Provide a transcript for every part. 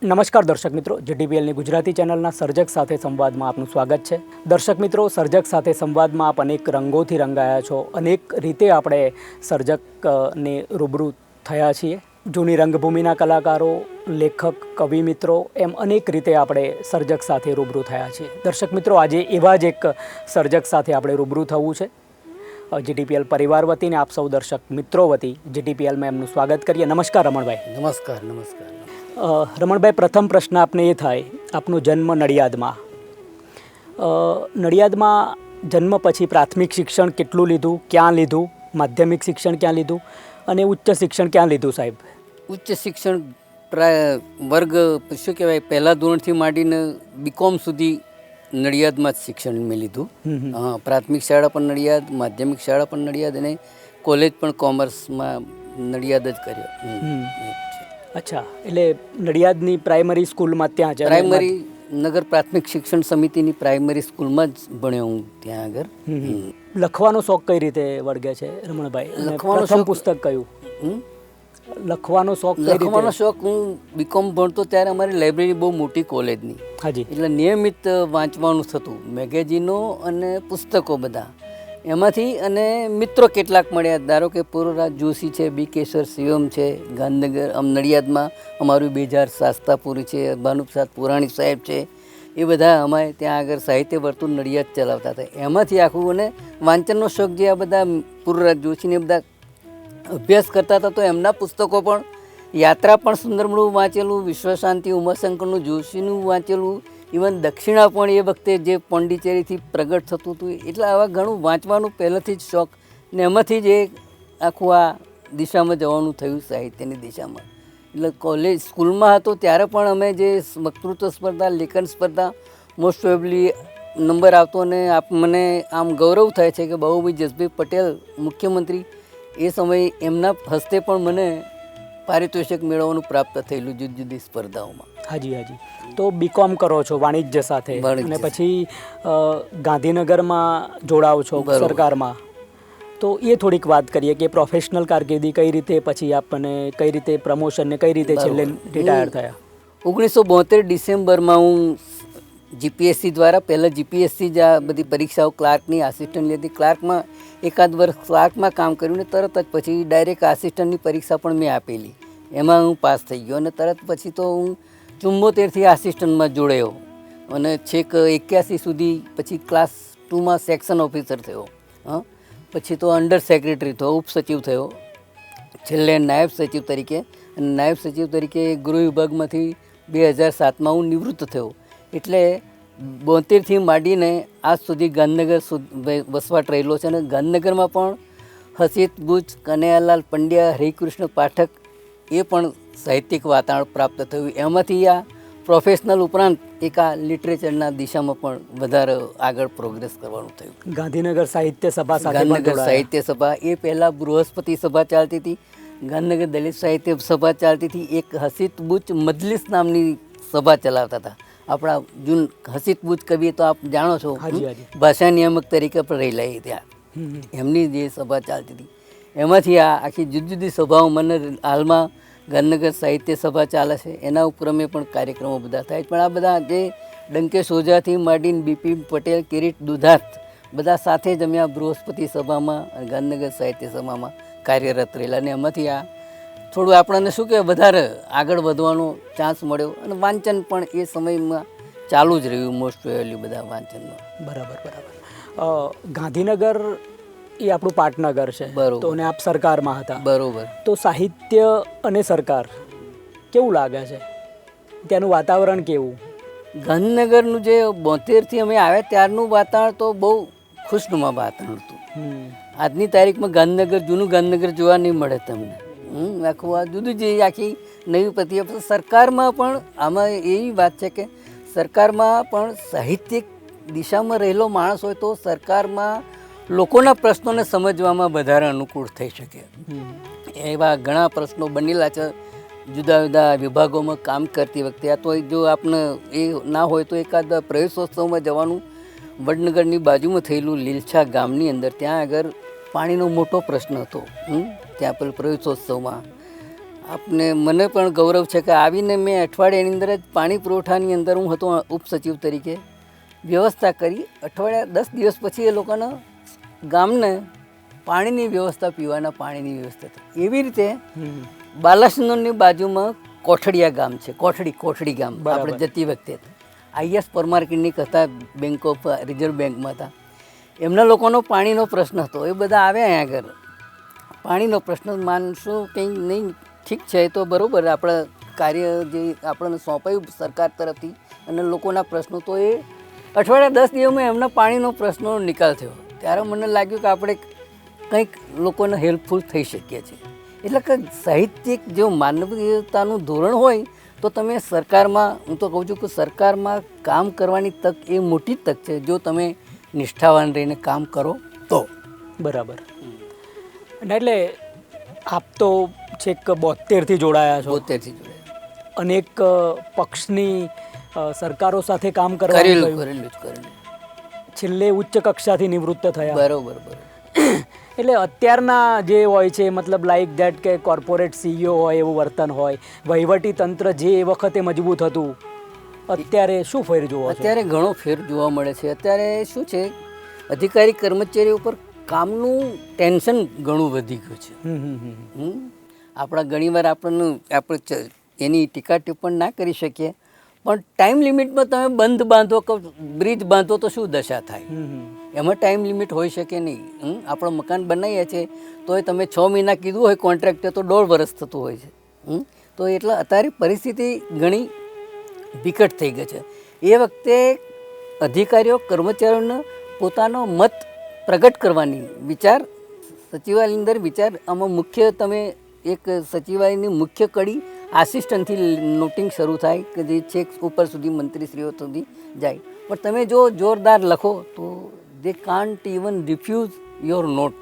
નમસ્કાર દર્શક મિત્રો, જીટીપીએલની ગુજરાતી ચેનલના સર્જક સાથે સંવાદમાં આપનું સ્વાગત છે. દર્શક મિત્રો, સર્જક સાથે સંવાદમાં આપ અનેક રંગોથી રંગાયા છો. અનેક રીતે આપણે સર્જકને રૂબરૂ થયા છીએ. જૂની રંગભૂમિના કલાકારો, લેખક, કવિ મિત્રો, એમ અનેક રીતે આપણે સર્જક સાથે રૂબરૂ થયા છીએ. દર્શક મિત્રો, આજે એવા જ એક સર્જક સાથે આપણે રૂબરૂ થવું છે. જીટીપીએલ પરિવાર વતીને આપ સૌ દર્શક મિત્રો વતી જીટીપીએલમાં એમનું સ્વાગત કરીએ. નમસ્કાર રમણભાઈ. નમસ્કાર. નમસ્કાર. રમણભાઈ, પ્રથમ પ્રશ્ન આપને એ થાય, આપનો જન્મ નડિયાદમાં. નડિયાદમાં જન્મ પછી પ્રાથમિક શિક્ષણ કેટલું લીધું, ક્યાં લીધું, માધ્યમિક શિક્ષણ ક્યાં લીધું અને ઉચ્ચ શિક્ષણ ક્યાં લીધું સાહેબ? ઉચ્ચ શિક્ષણ પ્રાય વર્ગ શું કહેવાય, પહેલા ધોરણથી માંડીને બીકોમ સુધી નડિયાદમાં જ શિક્ષણ મેં લીધું. પ્રાથમિક શાળા પણ નડિયાદ, માધ્યમિક શાળા પણ નડિયાદ અને કોલેજ પણ કોમર્સમાં નડિયાદ જ કર્યો. અચ્છા, એટલે નડિયાદની પ્રાઇમરી સ્કૂલમાં ત્યાં જ? પ્રાઇમરી નગર પ્રાથમિક શિક્ષણ સમિતિની પ્રાઇમરી સ્કૂલમાં જ ભણ્યો હું ત્યાં આગળ. લખવાનો શોખ કઈ રીતે વળગે છે રમણભાઈ? પ્રથમ પુસ્તક કયું? લખવાનો શોખ? લખવાનો શોખ, હું બીકોમ ભણતો ત્યારે અમારી લાઇબ્રેરી બહુ મોટી કોલેજની. હાજી. એટલે નિયમિત વાંચવાનું થતું, મેગેઝીનો અને પુસ્તકો બધા એમાંથી. અને મિત્રો કેટલાક મળ્યા, ધારો કે પૂર્વરાજ જોશી છે, બી કેશર શિવમ છે, ગાંધીનગર નડિયાદમાં અમારું બેજાર શાસ્તાપુરી છે, ભાનુપ્રસાદ પુરાણી સાહેબ છે, એ બધા અમારે ત્યાં આગળ સાહિત્ય વર્તુળ નડિયાદ ચલાવતા હતા. એમાંથી આખું અને વાંચનનો શોખ, જે આ બધા પૂર્વરાજ જોશીને બધા અભ્યાસ કરતા હતા, તો એમના પુસ્તકો પણ, યાત્રા પણ સુંદરમણું વાંચેલું, વિશ્વશાંતિ ઉમાશંકરનું જોશીનું વાંચેલું, ઇવન દક્ષિણા પણ એ વખતે જે પોંડિચેરીથી પ્રગટ થતું હતું. એટલે આવા ઘણું વાંચવાનું પહેલેથી જ શોખ, ને એમાંથી જ એ આખું આ દિશામાં જવાનું થયું, સાહિત્યની દિશામાં. એટલે કોલેજ સ્કૂલમાં હતો ત્યારે પણ અમે જે વક્તૃત્વ સ્પર્ધા, લેખન સ્પર્ધા, મોસ્ટ પ્રોબેબલી નંબર આવતો. અને મને આમ ગૌરવ થાય છે કે બાબુભાઈ જસભાઈ પટેલ મુખ્યમંત્રી, એ સમયે એમના હસ્તે પણ મને પારિતોષિક મેળવવાનું પ્રાપ્ત થયેલું જુદી જુદી સ્પર્ધાઓમાં. હાજી હાજી. તો બીકોમ કરો છો વાણિજ્ય સાથે, અને પછી ગાંધીનગરમાં જોડાવ છો સરકારમાં. તો એ થોડીક વાત કરીએ કે પ્રોફેશનલ કારકિર્દી કઈ રીતે, પછી આપણને કઈ રીતે પ્રમોશન ને કઈ રીતે છેલ્લે રિટાયર થયા? 1972 ડિસેમ્બરમાં હું જીપીએસસી દ્વારા, પહેલાં જીપીએસસી જ આ બધી પરીક્ષાઓ ક્લાર્કની આસિસ્ટન્ટ લીધી. ક્લાર્કમાં એકાદ વર્ષ ક્લાર્કમાં કામ કર્યું ને તરત જ પછી ડાયરેક્ટ આસિસ્ટન્ટની પરીક્ષા પણ મેં આપેલી. એમાં હું પાસ થઈ ગયો અને તરત પછી તો હું 74થી આસિસ્ટન્ટમાં જોડાયો અને છેક 81 સુધી પછી ક્લાસ 2માં સેક્શન ઓફિસર થયો. પછી તો અંડર સેક્રેટરી થયો, ઉપસચિવ થયો, છેલ્લે નાયબ સચિવ તરીકે. અને નાયબ સચિવ તરીકે ગૃહ વિભાગમાંથી 2007માં હું નિવૃત્ત થયો. એટલે 72થી માંડીને આજ સુધી ગાંધીનગર વસવાટ રહેલો છે. અને ગાંધીનગરમાં પણ હસીત બુચ, કનૈયાલાલ પંડ્યા, હરિકૃષ્ણ પાઠક, એ પણ સાહિત્યિક વાતાવરણ પ્રાપ્ત થયું. એમાંથી આ પ્રોફેશનલ ઉપરાંત એક આ લિટરેચરના દિશામાં પણ વધારે આગળ પ્રોગ્રેસ કરવાનું થયું. ગાંધીનગર સાહિત્ય સભા સાથે? ગાંધીનગર સાહિત્ય સભા, એ પહેલાં બૃહસ્પતિ સભા ચાલતી હતી, ગાંધીનગર દલિત સાહિત્ય સભા ચાલતી હતી, એક હસીત બુચ મજલિસ નામની સભા ચલાવતા હતા. આપણા હસીત બુચ કવિ તો આપ જાણો છો, ભાષા નિયામક તરીકે પણ રહેલા એ ત્યાં. એમની જે સભા ચાલતી હતી, એમાંથી આ આખી જુદી જુદી સભાઓ મને હાલમાં ગાંધીનગર સાહિત્ય સભા ચાલે છે, એના ઉપક્રમે પણ કાર્યક્રમો બધા થાય. પણ આ બધા જે ડંકેશ ઓઝાથી માંડીને બીપી પટેલ, કિરીટ દુધાત, બધા સાથે જ અમે આ બૃહસ્પતિ સભામાં અને ગાંધીનગર સાહિત્ય સભામાં કાર્યરત રહેલા. અને એમાંથી આ થોડું આપણને શું કહેવાય, વધારે આગળ વધવાનો ચાન્સ મળ્યો. અને વાંચન પણ એ સમયમાં ચાલુ જ રહ્યું, મોસ્ટ પ્રોબેબલી બધા વાંચનમાં. બરાબર બરાબર. ગાંધીનગર એ આપણું પાટનગર છે, તો અને આપ સરકારમાં હતા. બરોબર. તો સાહિત્ય અને સરકાર કેવું લાગે છે? ત્યાંનું વાતાવરણ કેવું? ગાંધીનગરનું જે 72થી અમે આવ્યા ત્યારનું વાતાવરણ તો બહુ ખુશનુમા વાતાવરણ હતું. આજની તારીખમાં ગાંધીનગર, જૂનું ગાંધીનગર જોવા નહીં મળે તમને. આખું આ જુદું જે આખી નવી પ્રક્રિયા. સરકારમાં પણ આમાં એવી વાત છે કે સરકારમાં પણ સાહિત્યિક દિશામાં રહેલો માણસ હોય તો સરકારમાં લોકોના પ્રશ્નોને સમજવામાં વધારે અનુકૂળ થઈ શકે. એવા ઘણા પ્રશ્નો બનેલા છે જુદા જુદા વિભાગોમાં કામ કરતી વખતે. આ તો જો આપણે એ ના હોય તો એકાદ પ્રવેશોત્સવમાં જવાનું. વડનગરની બાજુમાં થયેલું લીલછા ગામની અંદર, ત્યાં આગળ પાણીનો મોટો પ્રશ્ન હતો. ત્યાં પેલું પ્રવેશોત્સવમાં આપને મને પણ ગૌરવ છે કે આવીને મેં અઠવાડિયાની અંદર જ પાણી પુરવઠાની અંદર હું હતો ઉપસચિવ તરીકે વ્યવસ્થા કરી. અઠવાડિયા 10 દિવસ પછી એ લોકોના ગામને પાણીની વ્યવસ્થા, પીવાના પાણીની વ્યવસ્થા થઈ. એવી રીતે બાલાસિનોરની બાજુમાં કોઠડિયા ગામ છે, કોઠડી ગામ, આપણે જતી વખતે IS પરમાર ક્લિનિક હતા, બેંક ઓફ રિઝર્વ બેંકમાં હતા. એમના લોકોનો પાણીનો પ્રશ્ન હતો. એ બધા આવ્યા અહીંયા આગળ. પાણીનો પ્રશ્ન માનશું કંઈ નહીં, ઠીક છે એ તો બરાબર, આપણા કાર્ય જે આપણને સોંપાયું સરકાર તરફથી અને લોકોના પ્રશ્નો, તો એ અઠવાડિયા 10 દિવસમાં એમના પાણીનો પ્રશ્નનો નિકાલ થયો. ત્યારે મને લાગ્યું કે આપણે કંઈક લોકોને હેલ્પફુલ થઈ શકીએ છીએ. એટલે કે સાહિત્યિક જો માનવીયતાનું ધોરણ હોય તો તમે સરકારમાં, હું તો કહું છું કે સરકારમાં કામ કરવાની તક એ મોટી તક છે જો તમે નિષ્ઠાવાન રહીને કામ કરો તો. બરાબર. અને એટલે આપ તો છેક 72થી જોડાયા છો. 72થી જોડાયા. અનેક પક્ષની સરકારો સાથે કામ કરવાનું કરેલું. છેલ્લે ઉચ્ચ કક્ષાથી નિવૃત્ત થયા. બરોબર. એટલે અત્યારના જે હોય છે, મતલબ લાઈક ધેટ કે કોર્પોરેટ CEO હોય એવું વર્તન હોય, વહીવટી તંત્ર જે એ વખતે મજબૂત હતું, અત્યારે શું ફેર જોવો? અત્યારે ઘણો ફેર જોવા મળે છે. અત્યારે શું છે, અધિકારી કર્મચારીઓ ઉપર કામનું ટેન્શન ઘણું વધી ગયું છે. આપણા ઘણીવાર આપણે એની ટીકા ટિપ્પણ ના કરી શકીએ, પણ ટાઈમ લિમિટમાં તમે બંધ બાંધો કે બ્રિજ બાંધો તો શું દશા થાય? એમાં ટાઈમ લિમિટ હોઈ શકે નહીં. આપણો મકાન બનાવીએ છીએ તો એ તમે 6 મહિના કીધું હોય કોન્ટ્રાક્ટે તો 1.5 વર્ષ થતું હોય છે. તો એટલે અત્યારે પરિસ્થિતિ ઘણી વિકટ થઈ ગઈ છે. એ વખતે અધિકારીઓ કર્મચારીઓને પોતાનો મત પ્રગટ કરવાની વિચાર સચિવાલયની અંદર વિચાર, આમાં મુખ્ય તમે એક સચિવાલયની મુખ્ય કડી આસિસ્ટન્ટથી નોટિંગ શરૂ થાય કે જે છેક ઉપર સુધી મંત્રીશ્રીઓ સુધી જાય. પણ તમે જો જોરદાર લખો તો they can't even refuse your note.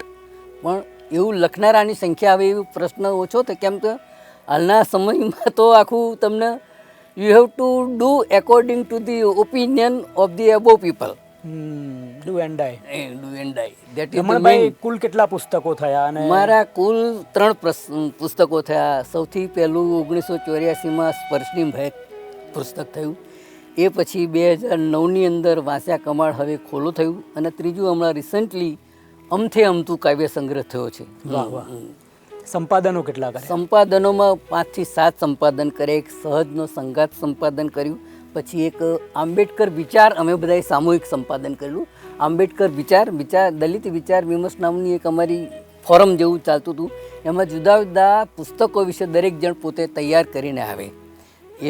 પણ એવું લખનારાની સંખ્યા આવે એવું પ્રશ્ન ઓછો થાય. કેમ કે હાલના સમયમાં તો આખું તમને you have to do according to the opinion of the above people. Do and die. That is Ramanbhai, કુલ કેટલા પુસ્તકો થયા? અને મારા કુલ 3 પુસ્તકો થયા. સૌથી પહેલું 1984માં સ્પર્શની મહેક પુસ્તક થયું. એ પછી 2009ની અંદર વાંસ્યા કમાળ હવે ખોલો થયું. અને ત્રીજું હમણાં રિસન્ટલી અમથું કાવ્ય સંગ્રહ થયો છે. સંપાદનો કેટલા કર્યા? સંપાદનોમાં 5 થી 7 સંપાદન કર્યા. એક સહજનો સંગાત સંપાદન કર્યું. પછી એક આંબેડકર વિચાર, અમે બધાએ સામૂહિક સંપાદન કરેલું. આંબેડકર વિચાર દલિત વિચાર વિમર્શ નામની એક અમારી ફોરમ જેવું ચાલતું હતું. એમાં જુદા જુદા પુસ્તકો વિશે દરેક જણ પોતે તૈયાર કરીને આવે.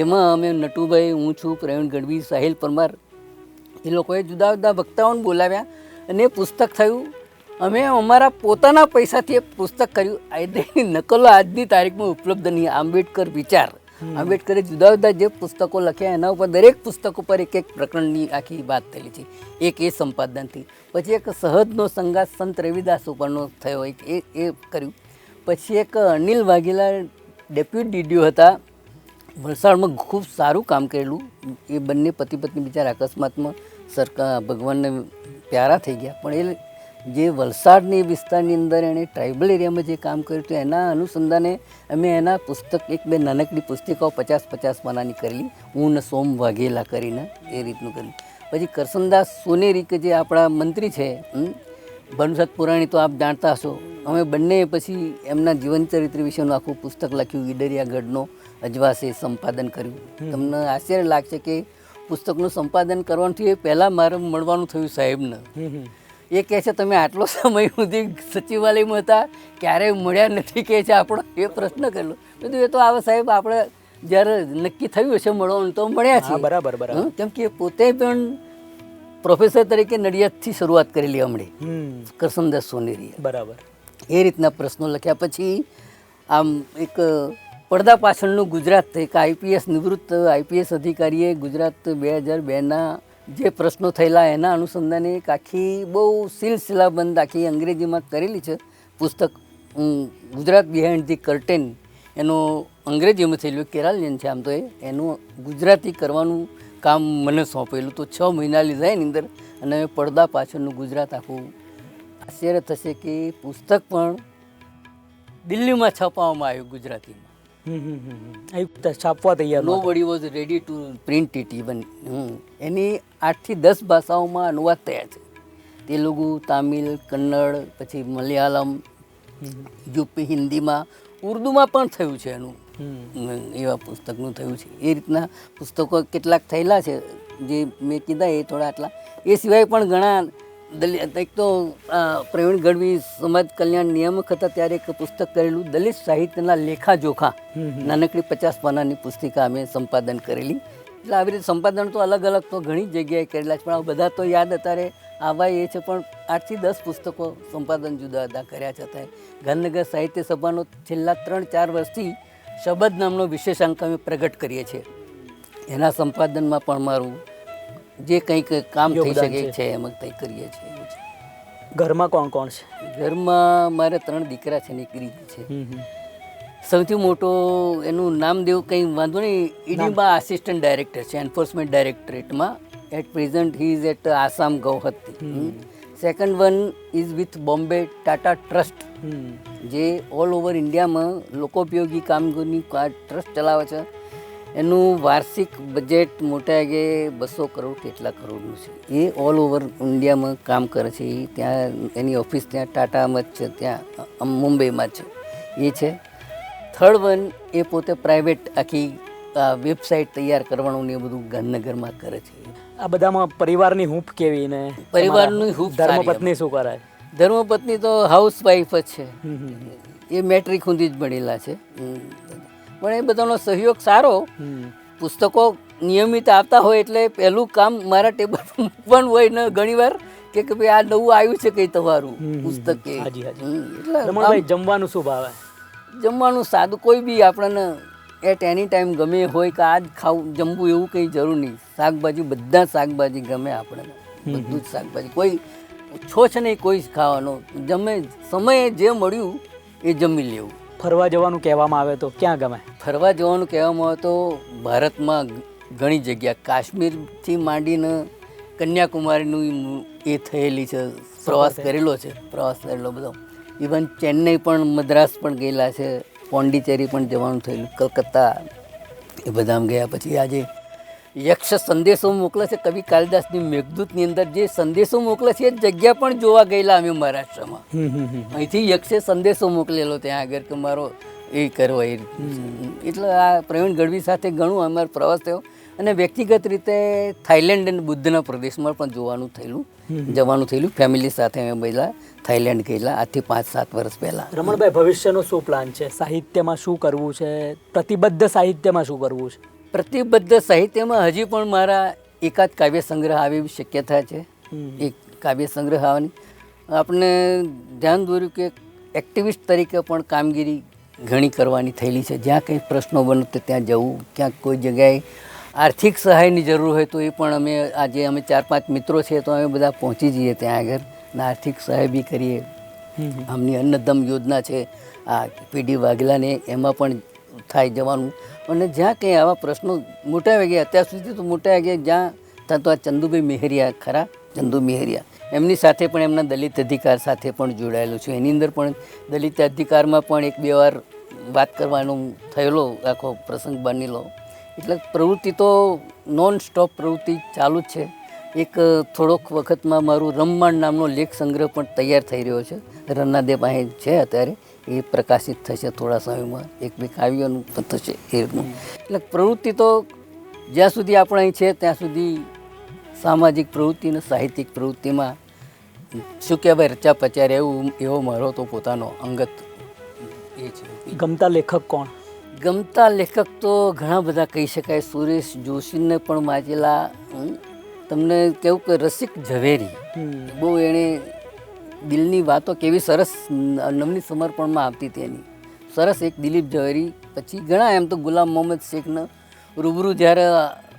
એમાં અમે નટુભાઈ, હું છું, પ્રવીણ ગઢવી, સાહિલ પરમાર, એ લોકોએ જુદા જુદા વક્તાઓને બોલાવ્યા અને એ પુસ્તક થયું. અમે અમારા પોતાના પૈસાથી એ પુસ્તક કર્યું. એની નકલો આજની તારીખમાં ઉપલબ્ધ નહીં. આંબેડકર વિચાર, આંબેડકરે જુદા જુદા જે પુસ્તકો લખ્યા એના ઉપર દરેક પુસ્તક ઉપર એક પ્રકરણની આખી વાત થયેલી છે. એક એ સંપાદનથી. પછી એક સહજનો સંગાત સંત રવિદાસ ઉપરનો થયો, એ કર્યું. પછી એક અનિલ વાઘેલા ડેપ્યુટી ડીડીઓ હતા વલસાડમાં, ખૂબ સારું કામ કરેલું. એ બંને પતિ પત્ની બિચારા અકસ્માતમાં સરકાર ભગવાનને પ્યારા થઈ ગયા. પણ એ જે વલસાડની વિસ્તારની અંદર એણે ટ્રાઇબલ એરિયામાં જે કામ કર્યું હતું એના અનુસંધાને અમે એના પુસ્તક 1-2 નાનકડી પુસ્તિકાઓ 50-50 પાનાની કરેલી. હું ને સોમ વાઘેલા કરીને એ રીતનું કર્યું. પછી કરસનદાસ સોનેરી કે જે આપણા મંત્રી છે, ભાનુસત પુરાણી તો આપ જાણતા હશો. અમે બંને પછી એમના જીવનચરિત્ર વિશેનું આખું પુસ્તક લખ્યું. ઈડરિયાગઢનો અજવાસે સંપાદન કર્યું. તમને આશ્ચર્ય લાગશે કે પુસ્તકનું સંપાદન કરવાથી એ પહેલાં મારે મળવાનું થયું સાહેબને. એ કહે છે તમે આટલો સમય સુધી સચિવાલયમાં હતા, ક્યારેય મળ્યા નથી, કહે છે. આપણો એ પ્રશ્ન કરેલો. બધું એ તો આવે સાહેબ, આપણે જ્યારે નક્કી થયું હશે મળવાનું તો મળ્યા છે. બરાબર. કેમ કે પોતે પણ પ્રોફેસર તરીકે નડિયાદથી શરૂઆત કરેલી હમણે કરસનદાસ સોનેરીએ. બરાબર. એ રીતના પ્રશ્નો લખ્યા. પછી આમ એક પડદા પાછળનું ગુજરાત, એક નિવૃત્ત આઈપીએસ અધિકારીએ ગુજરાત 2002ના જે પ્રશ્નો થયેલા એના અનુસંધાને એક આખી બહુ સિલસિલાબંધ આખી અંગ્રેજીમાં કરેલી છે પુસ્તક. ગુજરાત બિહાઇન્ડ ધી કર્ટેન એનો અંગ્રેજીમાં થયેલું, કેરાલિયન છે આમ તો. એનું ગુજરાતી કરવાનું કામ મને સોંપેલું. તો 6 મહિના લીધા એની અંદર અને પડદા પાછળનું ગુજરાત આખું. આશ્ચર્ય થશે કે પુસ્તક પણ દિલ્હીમાં છાપવામાં આવ્યું ગુજરાતીમાં. છાપવા તૈયાર નો નહોતા. Buddy was ready to print it even. એની 8 થી 10 ભાષાઓમાં અનુવાદ થયા છે. તેલુગુ, તામિલ, કન્નડ, પછી મલયાલમ, યુપી, હિન્દીમાં, ઉર્દુમાં પણ થયું છે એનું. એવા પુસ્તકનું થયું છે. એ રીતના પુસ્તકો કેટલાક થયેલા છે જે મેં કીધા એ થોડા આટલા. એ સિવાય પણ ઘણા એક તો પ્રવીણ ગઢવી સમાજ કલ્યાણ નિયામક હતા ત્યારે એક પુસ્તક કરેલું દલિત સાહિત્યના લેખાજોખા. નાનકડી 50 પાનાની પુસ્તિકા અમે સંપાદન કરેલી. એટલે આવી રીતે સંપાદન તો અલગ અલગ તો ઘણી જગ્યાએ કરેલા છે, પણ આ બધા તો યાદ અત્યારે આવા એ છે. પણ 8 થી 10 પુસ્તકો સંપાદન જુદા જુદા કર્યા છતાંય ગાંધીનગર સાહિત્ય સભાનો છેલ્લા 3-4 વર્ષથી શબદ નામનો વિશેષાંક અમે પ્રગટ કરીએ છીએ. એના સંપાદનમાં પણ મારું જે કંઈક કામ થઈ યોગદાન શકે છે. છે એમ કંઈ કરીએ છીએ. એવું છે. ઘરમાં કોણ કોણ છે? ઘરમાં મારે 3 દીકરા છે ને એક દીકરી છે. સૌથી મોટો એનું નામ દેવું કંઈ વાંધો નહીં, ઈડીમાં આસિસ્ટન્ટ ડાયરેક્ટર છે એન્ફોર્સમેન્ટ ડાયરેક્ટરેટમાં. At present he is at Assam Guwahati. Second one is with Bombay Tata trust, જે ઓલ ઓવર ઇન્ડિયામાં લોકોપયોગી કામગીરીની ટ્રસ્ટ ચલાવે છે. એનું વાર્ષિક બજેટ મોટા ભાગે 200 કરોડ કેટલા કરોડનું છે. એ ઓલ ઓવર ઇન્ડિયામાં કામ કરે છે. એ ત્યાં એની ઓફિસ ત્યાં ટાટામાં જ છે, ત્યાં મુંબઈમાં જ છે. એ છે. થર્ડ વન એ પોતે પ્રાઇવેટ આખી વેબસાઇટ તૈયાર કરવાનું ને એ બધું ગાંધીનગરમાં કરે છે. આ બધામાં પરિવારની હૂંફ કેવી ને પરિવારની હૂંફ સારી. ધર્મપત્ની શું કરે? ધર્મપત્ની તો હાઉસ વાઈફ જ છે. એ મેટ્રિક સુધી જ ભણેલા છે. પણ એ બધાનો સહયોગ સારો. પુસ્તકો નિયમિત આવતા હોય એટલે પહેલું કામ મારા ટેબલ પર પણ હોય ને ઘણીવાર કે ભાઈ આ નવું આવ્યું છે કંઈ તમારું પુસ્તક કે. એટલે રમણભાઈ, જમવાનું શું ભાવે? જમવાનું સાદું કોઈ બી આપણને એટ એની ટાઈમ ગમે હોય કે આ જ ખાવું જમવું એવું કંઈ જરૂર નહીં. શાકભાજી બધા શાકભાજી ગમે આપણને, બધું જ શાકભાજી. કોઈ છોછ નહીં કોઈ જ ખાવાનો. સમયે જે મળ્યું એ જમી લેવું. ફરવા જવાનું કહેવામાં આવે તો ક્યાં ગમે? ફરવા જવાનું કહેવામાં આવે તો ભારતમાં ઘણી જગ્યા, કાશ્મીરથી માંડીને કન્યાકુમારીનું એ થયેલી છે, પ્રવાસ કરેલો છે, પ્રવાસ કરેલો બધો. ઇવન ચેન્નઈ પણ, મદ્રાસ પણ ગયેલા છે, પોંડિચેરી પણ જવાનું થયેલું, કલકત્તા એ બધામાં ગયા. પછી આજે યક્ષ સંદેશો મોકલે છે કવિ કાલિદાસની મેઘદૂતની અંદર, જે સંદેશો મોકલે છે એ જગ્યા પણ જોવા ગયેલા અમે મહારાષ્ટ્રમાં. અહીંથી યક્ષે સંદેશો મોકલેલો ત્યાં આગળ કે મારો એ કરવો એ રીતે. એટલે આ પ્રવીણ ગઢવી સાથે ઘણું અમારો પ્રવાસ થયો. અને વ્યક્તિગત રીતે થાઈલેન્ડ અને બુદ્ધના પ્રદેશમાં પણ જવાનું થયેલું. ફેમિલી સાથે અમે બધા થાઈલેન્ડ ગયેલા આજથી 5-7 વર્ષ પહેલાં. રમણભાઈ, ભવિષ્યનો શું પ્લાન છે? સાહિત્યમાં શું કરવું છે? પ્રતિબદ્ધ સાહિત્યમાં શું કરવું છે? પ્રતિબદ્ધ સાહિત્યમાં હજી પણ મારા એકાદ કાવ્ય સંગ્રહ આવે એવી શક્યતા છે. એક કાવ્ય સંગ્રહ આવવાની આપણે ધ્યાન દોર્યું કે એક્ટિવિસ્ટ તરીકે પણ કામગીરી ઘણી કરવાની થયેલી છે. જ્યાં કંઈ પ્રશ્નો બને તો ત્યાં જવું, ક્યાંક કોઈ જગ્યાએ આર્થિક સહાયની જરૂર હોય તો એ પણ અમે 4-5 મિત્રો છે તો અમે બધા પહોંચી જઈએ ત્યાં આગળ ને આર્થિક સહાય બી કરીએ. આમની અન્નદમ યોજના છે આ પીડી વાઘેલાને, એમાં પણ થાય જવાનું. અને જ્યાં કંઈ આવા પ્રશ્નો મોટા ભાગે અત્યાર સુધી તો મોટા ભાગે જ્યાં તો આ ચંદુભાઈ મેહરિયા ખરા, ચંદુ મેહરિયા, એમની સાથે પણ એમના દલિત અધિકાર સાથે પણ જોડાયેલું છું. એની અંદર પણ દલિત અધિકારમાં પણ 1-2 વાર વાત કરવાનો થયેલો આખો પ્રસંગ બનેલો. એટલે પ્રવૃત્તિ તો નોન સ્ટોપ પ્રવૃત્તિ ચાલુ જ છે. એક થોડોક વખતમાં મારું રમમાણ નામનો લેખ સંગ્રહ પણ તૈયાર થઈ રહ્યો છે. રન્નાદે પાસે છે અત્યારે, એ પ્રકાશિત થશે થોડા સમયમાં. 1-2 કાવ્યોનું પણ થશે એ રીતનું. એટલે પ્રવૃત્તિ તો જ્યાં સુધી આપણે અહીં છે ત્યાં સુધી સામાજિક પ્રવૃત્તિ અને સાહિત્યિક પ્રવૃત્તિમાં શું કહેવાય રચા પચાર એવો મારો તો પોતાનો અંગત એ છે. ગમતા લેખક કોણ? ગમતા લેખક તો ઘણા બધા કહી શકાય. સુરેશ જોશીને પણ વાંચેલા. તમને કેવું કે રસિક ઝવેરી, બહુ એણે દિલની વાતો કેવી સરસ નમની સમર્પણમાં આવતી હતી એની. સરસ એક દિલીપ ઝવેરી. પછી ઘણા એમ તો ગુલામ મોહમ્મદ શેખને રૂબરૂ જ્યારે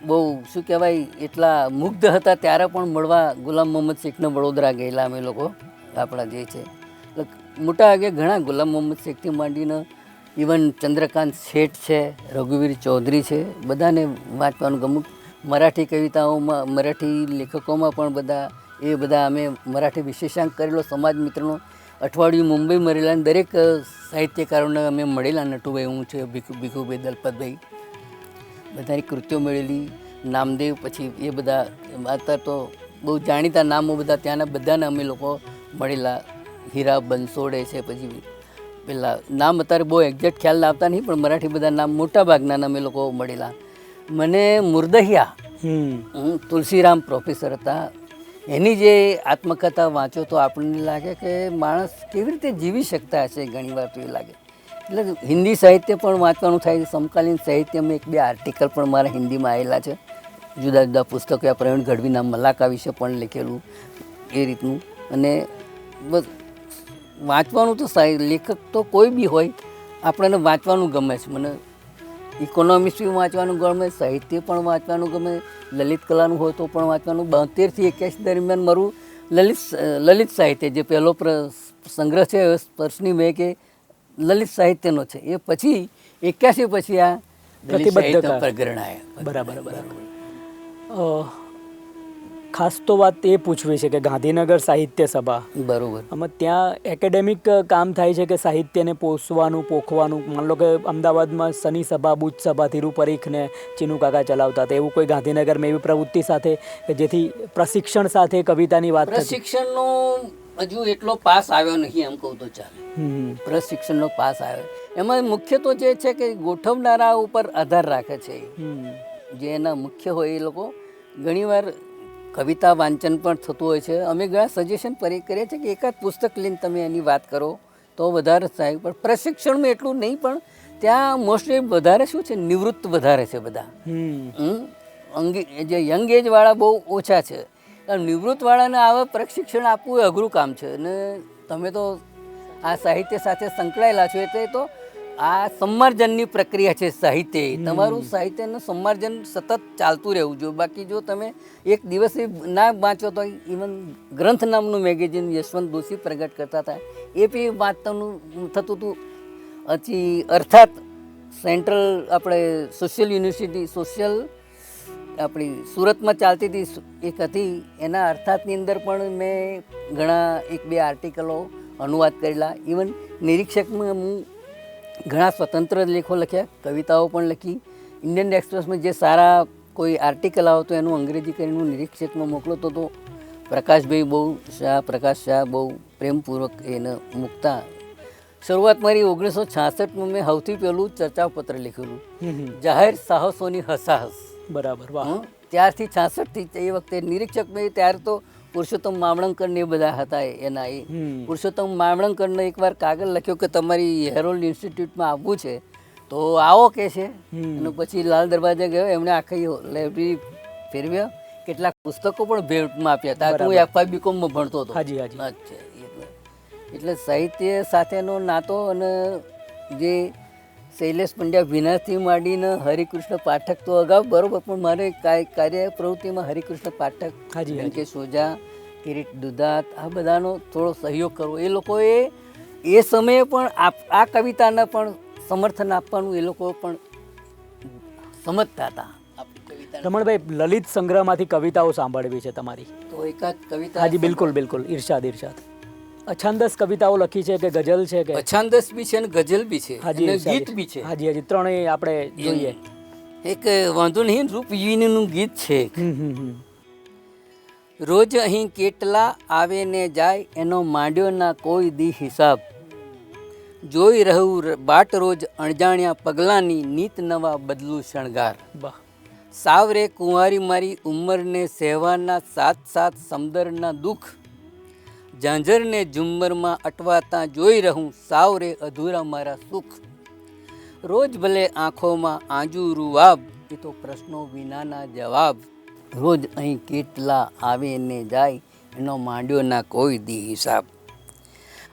બહુ શું કહેવાય એટલા મુગ્ધ હતા ત્યારે પણ મળવા ગુલામ મોહમ્મદ શેખને વડોદરા ગયેલા અમે લોકો આપણા જે છે. મોટા ભાગે ઘણા ગુલામ મોહમ્મદ શેખથી માંડીને ઇવન ચંદ્રકાંત શેઠ છે, રઘુવીર ચૌધરી છે, બધાને વાંચવાનું ગમું. મરાઠી કવિતાઓમાં, મરાઠી લેખકોમાં પણ બધા અમે મરાઠી વિશેષાંક કરેલો સમાજ મિત્રનો. અઠવાડિયું મુંબઈ મળેલા અને દરેક સાહિત્યકારોને અમે મળેલા. નટુભાઈ, હું છે, ભીખુભાઈ, દલપતભાઈ, બધાની કૃતિઓ મળેલી. નામદેવ, પછી એ બધા અત્યારે તો બહુ જાણીતા નામો બધા ત્યાંના બધાને અમે લોકો મળેલા. હીરા બંસોડે છે, પછી પેલા નામ અત્યારે બહુ એક્ઝેક્ટ ખ્યાલ આવતા નહીં, પણ મરાઠી બધા નામ મોટા ભાગના અમે લોકો મળેલા. મને મુર્દહિયા, તુલસીરામ પ્રોફેસર હતા, એની જે આત્મકથા વાંચો તો આપણને લાગે કે માણસ કેવી રીતે જીવી શકતા હશે. ઘણી વાર તો એ લાગે. એટલે હિન્દી સાહિત્ય પણ વાંચવાનું થાય. સમકાલીન સાહિત્યમાં 1-2 આર્ટિકલ પણ મારા હિન્દીમાં આવેલા છે. જુદા જુદા પુસ્તકો, પ્રવીણ ગઢવીના મલાકા વિશે પણ લખેલું એ રીતનું. અને બસ વાંચવાનું તો લેખક તો કોઈ બી હોય, આપણને વાંચવાનું ગમે છે. મને ઇકોનોમિક્સ બી વાંચવાનું ગમે, સાહિત્ય પણ વાંચવાનું ગમે, લલિત કલાનું હોય તો પણ વાંચવાનું. 72 થી 81 દરમિયાન મારું લલિત સાહિત્ય જે પહેલો સંગ્રહ છે સ્પર્શની મેં કે લલિત સાહિત્યનો છે, એ પછી 81 પછી આ દલિત સાહિત્ય પ્રકરણ આવ્યા. બરાબર બરાબર. ખાસ તો વાત એ પૂછવી છે કે ગાંધીનગર સાહિત્ય સભા, બરોબર, આમાં ત્યાં એકેડેમિક કામ થાય છે કે સાહિત્યને પોષવાનું, પોખવાનું? માન લો કે અમદાવાદમાં શનિ સભા, બુધ સભા, ધીરુપરીખ ને ચીનુ કાકા ચલાવતા હતા, એવું કોઈ ગાંધીનગરમાં એવી પ્રવૃત્તિ સાથે કે જેથી પ્રશિક્ષણ સાથે કવિતાની વાત થતી? પ્રશિક્ષણનો હજુ એટલો પાસ આવ્યો નહીં એમ કહું તો ચાલે. પ્રશિક્ષણનો પાસ આવ્યો, એમાં મુખ્ય તો જે છે કે ગોઠવનારા ઉપર આધાર રાખે છે. જે એના મુખ્ય હોય એ લોકો ઘણીવાર કવિતા વાંચન પણ થતું હોય છે. અમે ઘણા સજેશન કરીએ છીએ કે એકાદ પુસ્તક લઈને તમે એની વાત કરો તો વધારે થાય. પણ પ્રશિક્ષણમાં એટલું નહીં, પણ ત્યાં મોસ્ટલી વધારે શું છે, નિવૃત્ત વધારે છે બધા. જે યંગ એજવાળા બહુ ઓછા છે. નિવૃત્તવાળાને આવા પ્રશિક્ષણ આપવું એ અઘરું કામ છે. અને તમે તો આ સાહિત્ય સાથે સંકળાયેલા છો, એટલે તો આ સંમાર્જનની પ્રક્રિયા છે સાહિત્ય. તમારું સાહિત્યનું સંમાર્જન સતત ચાલતું રહેવું જોઈએ. બાકી જો તમે એક દિવસે ના વાંચો તો, ઇવન ગ્રંથ નામનું મેગેઝિન યશવંત દોશી પ્રગટ કરતા હતા, એ બી વાંચવાનું થતું હતું. પછી અર્થાત સેન્ટ્રલ આપણે સોશિયલ યુનિવર્સિટી, સોશિયલ આપણી સુરતમાં ચાલતી હતી એક હતી, એના અર્થાતની અંદર પણ મેં ઘણા 1-2 આર્ટિકલો અનુવાદ કરેલા. ઇવન નિરીક્ષકમાં હું ઘણા સ્વતંત્ર લેખો લખ્યા, કવિતાઓ પણ લખી. ઇન્ડિયન એક્સપ્રેસમાં જે સારા કોઈ આર્ટિકલ આવતો એનું અંગ્રેજી કરીને હું નિરીક્ષકમાં મોકલતો હતો. પ્રકાશ શાહ બહુ પ્રેમપૂર્વક એને મૂકતા. શરૂઆત મારી 1966માં મેં સૌથી પહેલું ચર્ચાપત્ર લખેલું, જાહેર સાહસોની હસાહસ. બરાબર, વાહ. ત્યારથી 66થી એ વખતે નિરીક્ષક મેં ત્યારે તો પુરુષોત્તમ મામણંકર ને એ બધા હતા એના. એ પુરુષોત્તમ મામણંકરને એકવાર કાગળ લખ્યો કે તમારી હેરોલ્ડ ઇન્સ્ટિટ્યૂટમાં આવવું છે તો આવો કે છે. અને પછી લાલ દરવાજા ગયો, એમણે આખી લાઇબ્રેરી ફેરવ્યા, કેટલાક પુસ્તકો પણ ભેટમાં આપ્યા હતા. હું FY BComમાં ભણતો હતો. એટલે સાહિત્ય સાથેનો નાતો. અને જે શૈલેષ પંડ્યા વિનાશથી માંડીને હરિકૃષ્ણ પાઠક તો અગાઉ બરોબર, પણ મારે કાર્ય પ્રવૃત્તિમાં હરિકૃષ્ણ પાઠક, કે સોજા, કિરીટ દુધાત, આ બધાનો થોડો સહયોગ કરવો. એ લોકોએ એ સમયે પણ આ કવિતાને પણ સમર્થન આપવાનું એ લોકો પણ સમજતા હતા. રમણભાઈ, લલિત સંગ્રહમાંથી કવિતાઓ સાંભળવી છે તમારી, તો એકાદ કવિતા. હાજી, બિલકુલ બિલકુલ. ઇરશાદ. અછાંદસ કવિતાઓ લખી છે કે ગઝલ છે કે? અછાંદસ બી છે અને ગઝલ બી છે, અને ગીત બી છે. હાજી, ત્રણેય આપણે જોઈએ. એક વાંધો નહીં, રૂપજીવીનું ગીત છે. રોજ અહીં કેટલા આવે ને જાય, એનો માંડ્યો ના કોઈ દી હિસાબ. જોઈ રહું બાટ રોજ અણજાણ્યા પગલાંની, નીત નવા બદલું શણગાર. સાવરે કુંવારી મારી ઉંમરને સહેવાના, સાથ સમદરના દુઃખ. ઝાંઝરને ઝુમ્મરમાં અટવાતા જોઈ રહું, સાવરે અધૂરા મારા સુખ. રોજ ભલે આંખોમાં આંજુ રૂવાબ, એ તો પ્રશ્નો વિનાના જવાબ. રોજ અહીં કેટલા આવે ને જાય, એનો માંડ્યો ના કોઈ દી હિસાબ.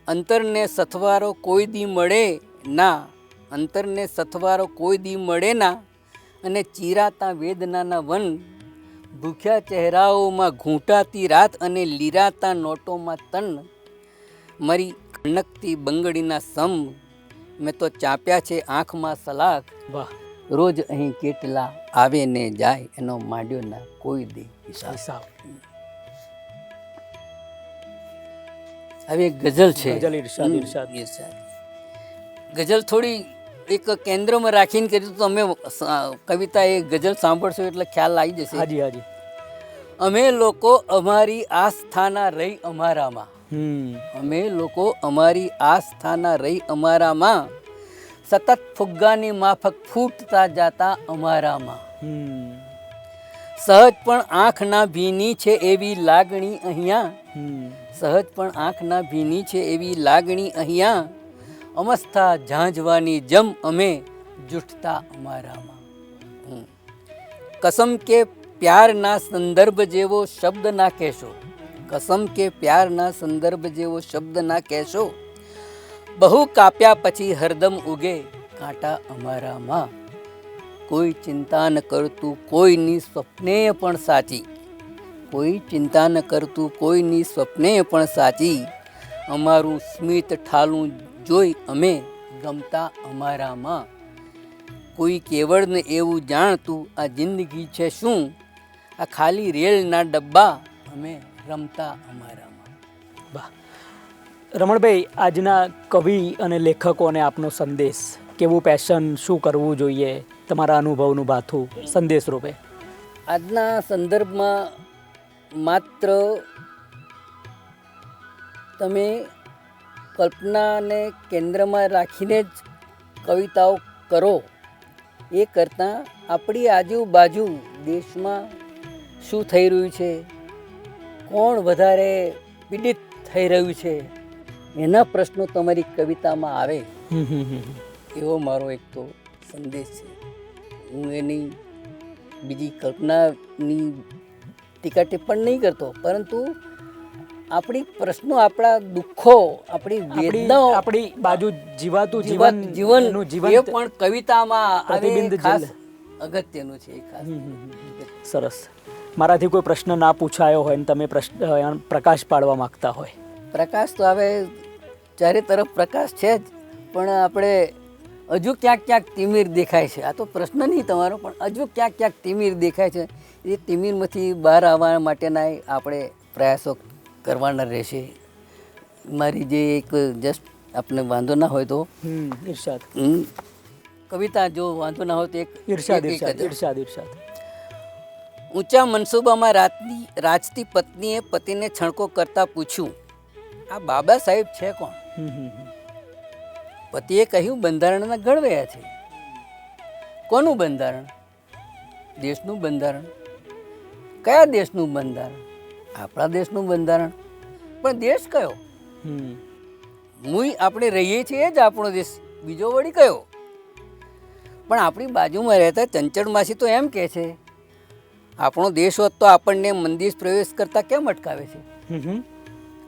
અંતરને સથવારો કોઈ દી મળે ના, અંતરને સથવારો કોઈ દી મળે ના. અને ચીરાતા વેદનાના વન, ભૂખ્યા ચહેરાઓમાં ઘૂંટાતી રાત, અને લીરાતા નોટોમાં તન. મારી ખણકતી બંગડીના સમ, મેં તો ચાપ્યા છે આંખમાં સલાખ. વાહ. રોજ અહીં કેટલા આવે ને જાય, એનો માંડ્યો ના કોઈ દી હિસાબ. આવી એક ગઝલ છે. ગઝલ ઇરશાદ, ઇરશાદ. ઇરશાદ. ગઝલ થોડી એક કેન્દ્રમાં રાખીને કરી તો તમે કવિતા એ ગઝલ સાંભળશો એટલે ખ્યાલ આવી જશે. હાજી હાજી. અમે લોકો અમારી આસ્થાના રહી અમારામાં. અમે લોકો અમારી આસ્થાના રહી અમારામાં, સતત ફુગ્ગાની માફક ફૂટતા જાતા અમારામાં. સહજ પણ આંખ ના ભીની છે એવી લાગણી અહીંયા. સહજ પણ આંખ ના ભીની છે એવી લાગણી અહીંયા, અમસ્તા ઝાંઝવાની જમ અમે જૂઠતા અમારામાં. કસમ કે પ્યારના સંદર્ભ જેવો શબ્દ ના કહેશો. કસમ કે પ્યારના સંદર્ભ જેવો શબ્દ ના કહેશો, બહુ કાપ્યા પછી હરદમ ઉગે કાંટા અમારામાં. કોઈ ચિંતા ન કરતું કોઈની સ્વપ્ને પણ સાચી. કોઈ ચિંતા ન કરતું કોઈની સ્વપ્ને પણ સાચી, અમારું સ્મિત ઠાલું જોઈ અમે ગમતા અમારામાં. કોઈ કેવળને એવું જાણતું આ જિંદગી છે શું, આ ખાલી રેલના ડબ્બા અમે રમતા અમારામાં. વાહ. રમણભાઈ, આજના કવિ અને લેખકોને આપનો સંદેશ, કેવું પેશન, શું કરવું જોઈએ, તમારા અનુભવનું ભાથું સંદેશ રૂપે. આજના સંદર્ભમાં માત્ર તમે કલ્પનાને કેન્દ્રમાં રાખીને જ કવિતાઓ કરો, એ કરતાં આપણી આજુબાજુ દેશમાં શું થઈ રહ્યું છે, કોણ વધારે પીડિત થઈ રહ્યું છે, એના પ્રશ્નો તમારી કવિતામાં આવે, એવો મારો એક તો સંદેશ છે. હું એની બીજી કલ્પનાની ટીકા ટિપ્પણ નહીં કરતો, પરંતુ આપણી પ્રશ્નો, આપણા દુઃખો, આપણી વેદનાઓ, આપણી બાજુ જીવાતું જીવન જીવન એ પણ કવિતામાં પ્રતિબિંબ ખાસ અગત્યનું છે. ખાસ સરસ. મારાથી કોઈ પ્રશ્ન ના પૂછાયો હોય ને તમે પ્રશ્ન પ્રકાશ પાડવા માંગતા હોય. પ્રકાશ તો હવે ચારે તરફ પ્રકાશ છે જ, પણ આપણે હજુ ક્યાંક ક્યાંક તિમિર દેખાય છે. આ તો પ્રશ્ન નહીં તમારો, પણ હજુ ક્યાંક ક્યાંક તિમિર દેખાય છે. એ તિમિરમાંથી બહાર આવવા માટેના આપણે પ્રયાસો કરવાના રહેશે. મારી જે એક જસ્ટ આપણે વાંધો ના હોય તો ઇરશાદ, કવિતા જો વાંધો ના હોય તો એક ઇરશાદ, ઇરશાદ, ઇરશાદ, ઇરશાદ. ઊંચા મનસૂબામાં રાજતી પત્નીએ પતિને છણકો કરતા પૂછ્યું, આ બાબા સાહેબ છે કોણ? પતિએ કહ્યું, બંધારણના ઘડવૈયા છે. કોનું બંધારણ? દેશનું બંધારણ. કયા દેશનું બંધારણ? આપણા દેશનું બંધારણ. પણ દેશ કયો? આપણે રહીએ છીએ જ આપણો દેશ, બીજો વળી કયો? પણ આપણી બાજુમાં રહેતા ચંચળ માસી તો એમ કહે છે, આપણો દેશ હોત તો આપણને મંદિર પ્રવેશ કરતા કેમ અટકાવે છે?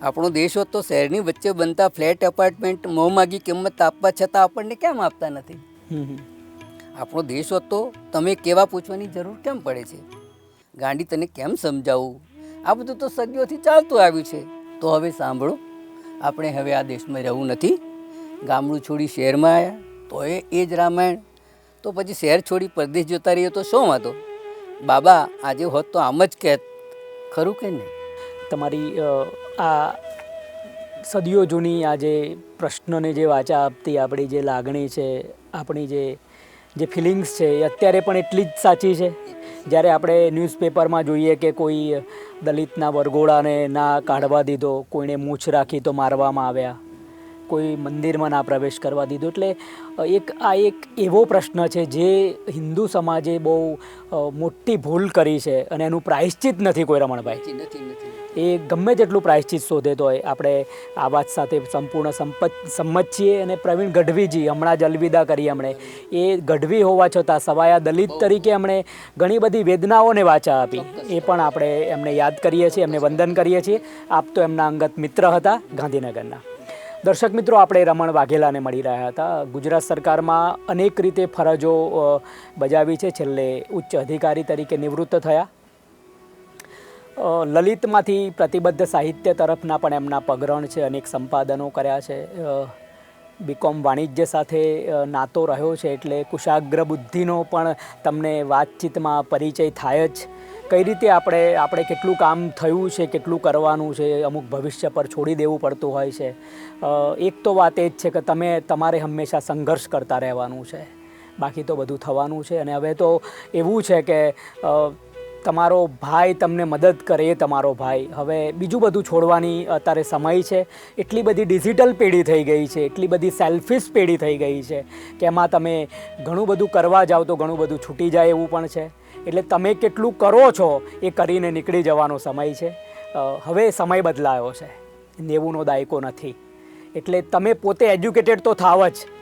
આપણો દેશ હોત તો શહેરની વચ્ચે બનતા ફ્લેટ એપાર્ટમેન્ટ મોંઘી કિંમત આપવા છતાં આપણને કેમ આપતા નથી? આપણો દેશ હોત તો તમે કેવા પૂછવાની જરૂર કેમ પડે છે? ગાંડી તને કેમ સમજાવું? આ બધું તો સદીઓથી ચાલતું આવ્યું છે. તો હવે સાંભળો, આપણે હવે આ દેશમાં રહેવું નથી. ગામડું છોડી શહેરમાં આવ્યા તો એ જ રામાયણ. તો પછી શહેર છોડી પરદેશ જતા રહીએ તો શું વાંધો? બાબા આજે હોત તો આમ જ કહેત, ખરું કે નહીં? તમારી આ સદીઓ જૂની આ જે પ્રશ્નને જે વાચા આપતી આપણી જે લાગણી છે, આપણી જે ફિલિંગ્સ છે, એ અત્યારે પણ એટલી જ સાચી છે. જ્યારે આપણે ન્યૂઝપેપરમાં જોઈએ કે કોઈ દલિતના વરઘોડાને ના કાઢવા દીધો, કોઈને મૂછ રાખી તો મારવામાં આવ્યા, કોઈ મંદિરમાં ના પ્રવેશ કરવા દીધો. એટલે આ એક એવો પ્રશ્ન છે જે હિન્દુ સમાજે બહુ મોટી ભૂલ કરી છે અને એનું પ્રાયશ્ચિત નથી કોઈ. રમણભાઈ, એ ગમે તેટલું પ્રાયશ્ચિત શોધે તો હોય. આપણે આ વાત સાથે સંપૂર્ણ સંમત છીએ. અને પ્રવીણ ગઢવીજી હમણાં જ અલવિદા કરી. એમણે એ ગઢવી હોવા છતાં સવાયા દલિત તરીકે એમણે ઘણી બધી વેદનાઓને વાચા આપી. એ પણ આપણે એમને યાદ કરીએ છીએ, એમને વંદન કરીએ છીએ. આપ તો એમના અંગત મિત્ર હતા ગાંધીનગરના. દર્શક મિત્રો, આપણે રમણ વાઘેલાને મળી રહ્યા હતા. ગુજરાત સરકારમાં અનેક રીતે ફરજો બજાવી છે. છેલ્લે ઉચ્ચ અધિકારી તરીકે નિવૃત્ત થયા. લલિતમાંથી પ્રતિબદ્ધ સાહિત્ય તરફના પણ એમના પગરણ છે. અનેક સંપાદનો કર્યા છે. બીકોમ વાણિજ્ય સાથે નાતો રહ્યો છે એટલે કુશાગ્ર બુદ્ધિનો પણ તમને વાતચીતમાં પરિચય થાય જ. કઈ રીતે આપણે કેટલું કામ થયું છે, કેટલું કરવાનું છે, અમુક ભવિષ્ય પર છોડી દેવું પડતું હોય છે. એક તો વાત એ જ છે કે તમારે હંમેશા સંઘર્ષ કરતા રહેવાનું છે, બાકી તો બધું થવાનું છે. અને હવે તો એવું છે કે તમારો ભાઈ તમને મદદ કરે એ તમારો ભાઈ. હવે બીજું બધું છોડવાની અત્યારે સમય છે. એટલી બધી ડિજિટલ પેઢી થઈ ગઈ છે, એટલી બધી સેલ્ફિશ પેઢી થઈ ગઈ છે કે એમાં તમે ઘણું બધું કરવા જાઓ તો ઘણું બધું છૂટી જાય એવું પણ છે. એટલે તમે કેટલું કરો છો એ કરીને નીકળી જવાનો સમય છે. હવે સમય બદલાયો છે, 90નો દાયકો નથી. એટલે તમે પોતે એજ્યુકેટેડ તો થાવ જ,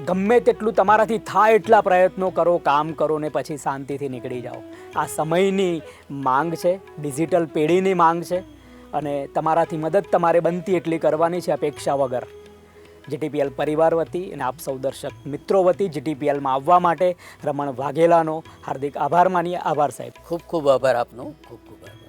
ગમે તેટલું તમારાથી થાય એટલા પ્રયત્નો કરો, કામ કરો ને પછી શાંતિથી નીકળી જાઓ. આ સમયની માંગ છે, ડિજિટલ પેઢીની માંગ છે અને તમારાથી મદદ તમારે બનતી એટલી કરવાની છે અપેક્ષા વગર. જીટીપીએલ પરિવાર વતી અને આપ સૌ દર્શક મિત્રો વતી જીટીપીએલમાં આવવા માટે રમણ વાઘેલાનો હાર્દિક આભાર માનીએ. આભાર સાહેબ. ખૂબ ખૂબ આભાર આપનો, ખૂબ ખૂબ આભાર.